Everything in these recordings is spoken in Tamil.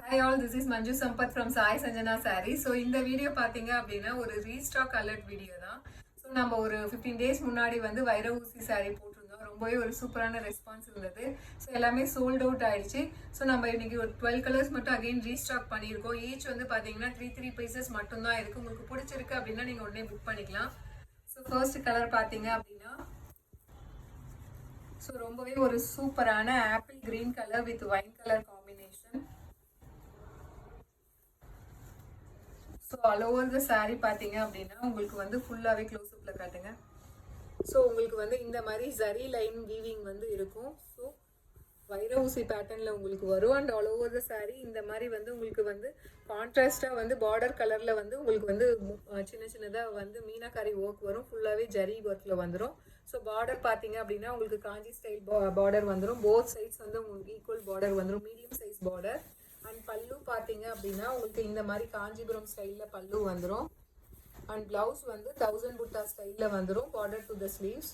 Hi all, this is Manju Sampath from Sai Sanjana Saree. So இந்த வீடியோ பாத்தீங்க அப்படின்னா ஒரு ரீஸ்டாக் அலர்ட் வீடியோ தான். ஸோ நம்ம ஒரு 15 days முன்னாடி வந்து வைர ஊசி saree போட்டிருந்தோம். ரொம்பவே ஒரு சூப்பரான ரெஸ்பான்ஸ் இருந்தது. ஸோ எல்லாமே சோல்ட் அவுட் ஆயிடுச்சு. ஸோ நம்ம இன்னைக்கு ஒரு 12 கலர்ஸ் மட்டும் அகைன் ரீஸ்டாக் பண்ணியிருக்கோம். ஈச் வந்து பாத்தீங்கன்னா 3 பீசஸ் மட்டும்தான் இருக்கு. உங்களுக்கு பிடிச்சிருக்கு அப்படின்னா நீங்க உடனே புக் பண்ணிக்கலாம். ஸோ ஃபர்ஸ்ட் கலர் பாத்தீங்க அப்படின்னா ஸோ ரொம்பவே ஒரு சூப்பரான apple green colour with wine colour combination. So all over the sari பார்த்தீங்க அப்படின்னா உங்களுக்கு வந்து ஃபுல்லாகவே க்ளோஸ்அப்பில் காட்டுங்க. ஸோ உங்களுக்கு வந்து இந்த மாதிரி ஜரி லைன் வீவிங் வந்து இருக்கும். ஸோ வைர ஊசி பேட்டர்னில் உங்களுக்கு வரும். And all over the sari இந்த மாதிரி வந்து உங்களுக்கு வந்து கான்ட்ராஸ்டாக வந்து பார்டர் கலரில் வந்து உங்களுக்கு வந்து சின்ன சின்னதாக வந்து மீனாக்காரி ஒர்க் வரும். ஃபுல்லாகவே ஜரி ஒர்க்கில் வந்துடும். ஸோ பார்டர் பார்த்தீங்க அப்படின்னா உங்களுக்கு காஞ்சி ஸ்டைல் பார்டர் வந்துடும். போத் சைட்ஸ் வந்து உங்களுக்கு ஈக்குவல் பார்டர் வந்துடும். Medium size border. அண்ட் பல்லு பார்த்தீங்க அப்படின்னா உங்களுக்கு இந்த மாதிரி காஞ்சிபுரம் ஸ்டைலில் பல்லு வந்துடும். அண்ட் பிளவுஸ் வந்து 1000 புட்டா ஸ்டைலில் வந்துடும். Border to the sleeves.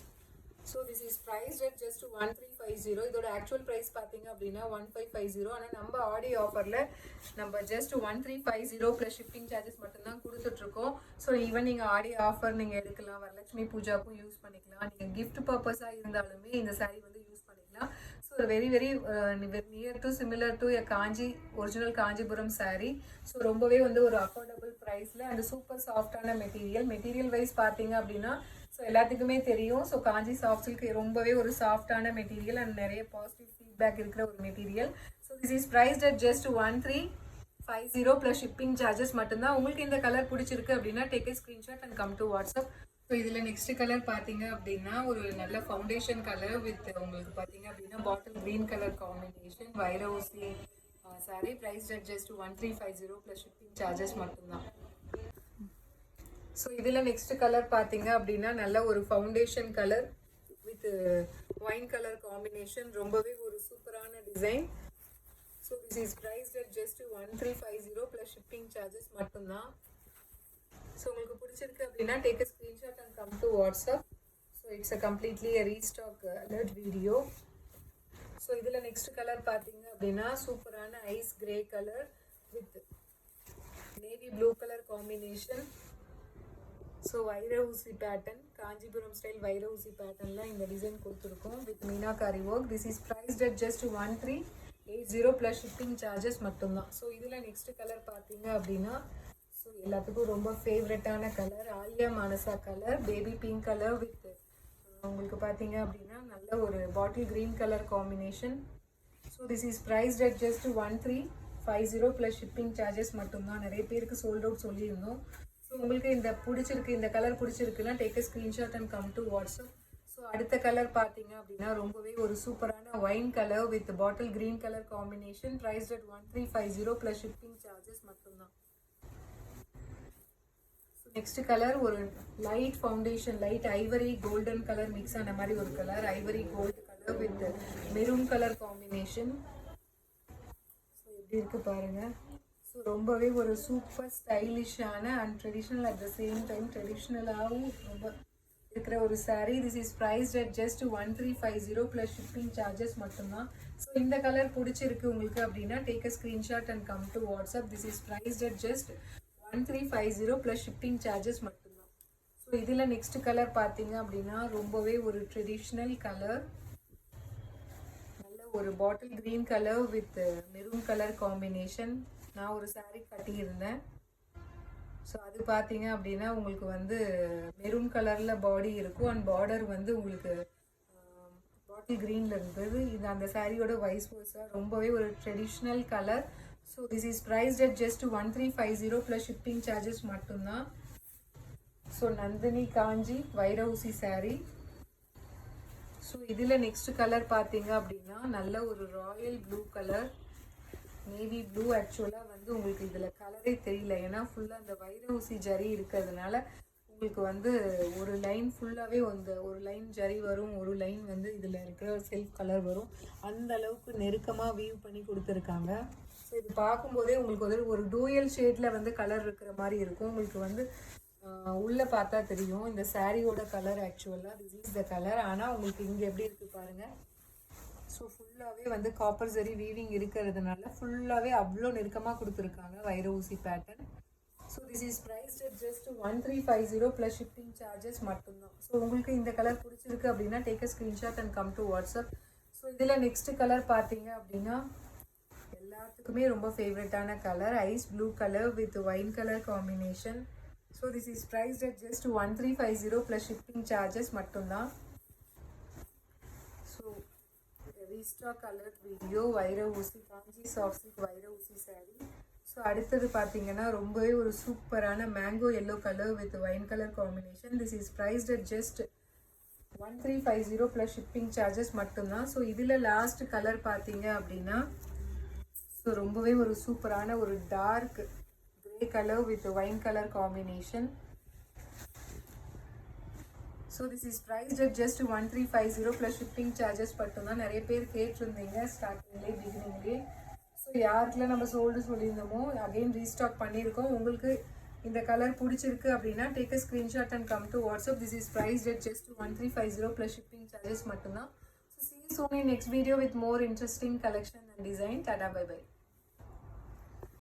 So this is price at just 1350. இதோட ஆக்சுவல் ப்ரைஸ் பார்த்தீங்க அப்படின்னா 1550. ஆனால் நம்ம ஆடியோ ஆஃபரில் நம்ம ஜஸ்ட் 1350 ப்ளஸ் ஷிப்பிங் சார்ஜஸ் மட்டும்தான் கொடுத்துட்ருக்கோம். ஸோ ஈவன் நீங்கள் ஆடியோ ஆஃபர் நீங்கள் எடுக்கலாம். வரலட்சுமி பூஜாக்கும் யூஸ் பண்ணிக்கலாம். நீங்கள் கிஃப்ட் பர்பஸாக இருந்தாலுமே இந்த சாரீ வந்து யூஸ் பண்ணிக்கலாம். So very near to similar to Kanchi original Kanchipuram sari. So ரொம்பவே வந்து ஒரு அஃபோர்டபுள் ப்ரைஸில் அண்ட் சூப்பர் சாஃப்டான மெட்டீரியல் வைஸ் பார்த்தீங்க அப்படின்னா ஸோ எல்லாத்துக்குமே தெரியும். ஸோ காஞ்சி சாஃப்ட் சில்க் ரொம்பவே ஒரு சாஃப்டான மெட்டீரியல் அண்ட் நிறைய பாசிட்டிவ் ஃபீட்பேக் இருக்கிற ஒரு material. So this is priced at just 1350 plus shipping charges மட்டும்தான். உங்களுக்கு இந்த கலர் பிடிச்சிருக்கு அப்படின்னா take a screenshot and come to WhatsApp. So இதில் நெக்ஸ்ட் கலர் பார்த்தீங்க அப்படின்னா ஒரு நல்ல ஃபவுண்டேஷன் கலர் வித் உங்களுக்கு பார்த்தீங்க அப்படின்னா பாட்டில் க்ரீன் கலர் காம்பினேஷன் வைர ஊசி sari. Prized at just 1350 plus shipping charges மட்டும்தான். ஸோ இதில் நெக்ஸ்ட் கலர் பார்த்தீங்க அப்படின்னா நல்ல ஒரு foundation colour with wine colour combination. ரொம்பவே ஒரு சூப்பரான design. So this is priced at just 1350 plus shipping charges மட்டும்தான். ஸோ உங்களுக்கு பிடிச்சிருக்கு அப்படின்னா take a screenshot and come to WhatsApp. So it's a completely restock alert video. So இதில் நெக்ஸ்ட் கலர் பார்த்தீங்க அப்படின்னா சூப்பரான ice grey colour with navy blue colour combination. So வைர ஊசி பேட்டர்ன் காஞ்சிபுரம் ஸ்டைல் வைர ஊசி பேட்டர்னில் இந்த டிசைன் கொடுத்துருக்கோம் with meenakari work. This is priced at just 1380 plus shipping charges மட்டும்தான். ஸோ இதில் நெக்ஸ்ட் கலர் பார்த்தீங்க அப்படின்னா ஸோ எல்லாத்துக்கும் ரொம்ப ஃபேவரட்டான colour Alya Manasa colour baby pink colour with உங்களுக்கு பார்த்தீங்க அப்படின்னா நல்ல ஒரு bottle green colour combination. So this is priced at just 1350 plus shipping charges மட்டும்தான். நிறைய பேருக்கு சோல்ட் அவுட் சொல்லியிருந்தோம். ஸோ உங்களுக்கு இந்த கலர் பிடிச்சிருக்குன்னா take a screenshot and come to WhatsApp. So அடுத்த கலர் பார்த்தீங்க அப்படின்னா ரொம்பவே ஒரு சூப்பரான wine colour with bottle green colour combination. Priced at 1350 plus shipping charges மட்டும்தான். நெக்ஸ்ட் கலர் ஒரு light foundation light ivory golden colour mix ஆன மாதிரி ஒரு கலர் ivory gold colour with maroon colour combination. So எப்படி இருக்கு பாருங்க. ஸோ ரொம்பவே ஒரு சூப்பர் ஸ்டைலிஷான and traditional at the same time ட்ரெடிஷ்னலாகவும் ரொம்ப இருக்கிற ஒரு sari. This is priced at just 1350 plus shipping charges மட்டும்தான். ஸோ இந்த கலர் பிடிச்சிருக்கு உங்களுக்கு அப்படின்னா take a screenshot and come to WhatsApp. This is priced at just 1350 plus shipping charges மட்டும்தான். ஸோ இதில் நெக்ஸ்ட் கலர் பார்த்தீங்க அப்படின்னா ரொம்பவே ஒரு ட்ரெடிஷ்னல் கலர் நல்ல ஒரு bottle green colour with maroon colour combination. நான் ஒரு சாரீ கட்டியிருந்தேன். ஸோ அது பார்த்தீங்க அப்படின்னா உங்களுக்கு வந்து மெரூன் கலரில் பாடி இருக்கும் அண்ட் பார்டர் வந்து உங்களுக்கு பாட்டில் க்ரீனில் இருந்தது. இது அந்த சாரியோட வைஸ் வர்ஸா ரொம்பவே ஒரு traditional colour. So this is priced at just 1350 plus shipping charges மட்டும்தான். ஸோ நந்தினி காஞ்சி வைர ஊசி சாரீ. ஸோ இதில் நெக்ஸ்ட் கலர் பார்த்தீங்க அப்படின்னா நல்ல ஒரு Royal blue colour navy blue. ஆக்சுவலாக வந்து உங்களுக்கு இதில் கலரே தெரியல ஏன்னா ஃபுல்லாக அந்த வைர ஊசி ஜரி இருக்கிறதுனால உங்களுக்கு வந்து ஒரு லைன் ஃபுல்லாகவே ஒரு லைன் ஜரி வரும், ஒரு லைன் வந்து இதில் இருக்கிற செல்ஃப் கலர் வரும். அந்த அளவுக்கு நெருக்கமாக வீவ் பண்ணி கொடுத்துருக்காங்க. ஸோ இது பார்க்கும்போதே உங்களுக்கு வந்து ஒரு டூயல் ஷேடில் வந்து கலர் இருக்கிற மாதிரி இருக்கும். உங்களுக்கு வந்து உள்ளே பார்த்தா தெரியும் இந்த சாரியோட கலர். ஆக்சுவலாக திஸ் இஸ் த கலர். ஆனால் உங்களுக்கு இங்கே எப்படி இருக்குது பாருங்கள். ஸோ ஃபுல்லாகவே வந்து காப்பர் ஜரி வீவிங் இருக்கிறதுனால ஃபுல்லாகவே அவ்வளோ நெருக்கமாக கொடுத்துருக்காங்க வைர ஊசி pattern. So this is priced at just 1350 plus shipping charges மட்டும்தான். ஸோ உங்களுக்கு இந்த கலர் பிடிச்சிருக்கு அப்படின்னா take a screenshot and come to WhatsApp. So இதில் நெக்ஸ்ட் கலர் பார்த்தீங்க அப்படின்னா எல்லாத்துக்குமே ரொம்ப ஃபேவரட்டான colour ice blue colour with wine colour combination. So this is priced at just 1350 plus shipping charges மட்டும்தான். ஸோ ரீஸ்டாக் கலர் வீடியோ வைர ஊசி காஞ்சி சாஃப்ட் சில்க் வைர ஊசி சாரீ. ஸோ அடுத்தது பார்த்தீங்கன்னா ரொம்பவே ஒரு சூப்பரான mango yellow colour with wine colour combination. This is priced at just 1350 plus shipping charges மட்டும்தான். ஸோ இதில் லாஸ்ட் கலர் பார்த்தீங்க அப்படின்னா ஸோ ரொம்பவே ஒரு சூப்பரான ஒரு dark grey colour with wine colour combination. So this is priced at just 1350 plus shipping charges மட்டும்தான். நிறைய பேர் கேட்டிருந்தீங்க ஸ்டார்டிங்லேயே பிகினிங்லேயே. ஸோ யாருக்கெல்லாம் நம்ம சோல்டு சொல்லியிருந்தோமோ அகெயின் ரீஸ்டாக் பண்ணியிருக்கோம். உங்களுக்கு இந்த கலர் பிடிச்சிருக்கு அப்படின்னா take a screenshot and come to WhatsApp. This is priced at just 1350 plus shipping charges மட்டும்தான். So see you soon in next video with more interesting collection and design. Tada, bye bye.